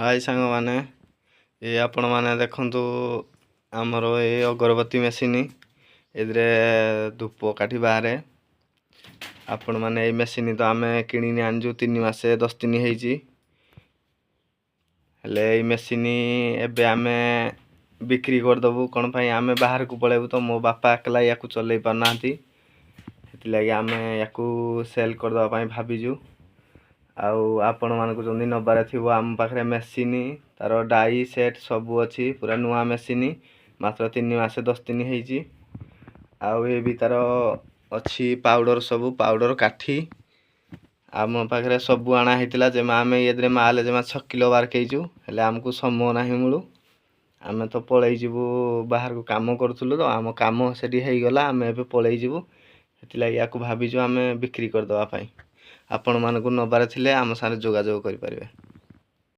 हाय सांग माने ये आपण माने देखंतु आमर ए अगरबत्ती मेसिन एदरे धूप काठी बाहरे आपण माने ए मेसिन तो आमे किनी आनजु 3 मासे 10 दिन हेजी हेले ए मेसिन एबे आमे बिक्री कर दबु कोन भाई आमे बाहर को पळेबु तो मो बापा अकेला याकू चलै पारनांती हेति लागि आमे याकू सेल कर दबा पई भाबिजु आउ आपण मानकु जंदी नबारे थिबो आम पाखरे मेसिन तार डाई सेट सब अछि पूरा नुआ मेसिन मात्र 3 मासे 10 दिन हेजी आउ ए भी तार अछि पाउडर सब पाउडर काठी आम पाखरे सब आना हेतिला जेमा आमे एदरे माल जेमा 6 किलो बार केजु हेले हमकु सम्मो नाही मिलु आमे तो पळै जिवु बाहर को काम करथुलु तो आम काम सेडी हेई गला आमे एबे पळै जिवु हेति लागि याकू भाबिजु आमे बिक्री कर दवा पई आपण मानकु नबारे थिले आम सारे जोगाजोग करि परिबे।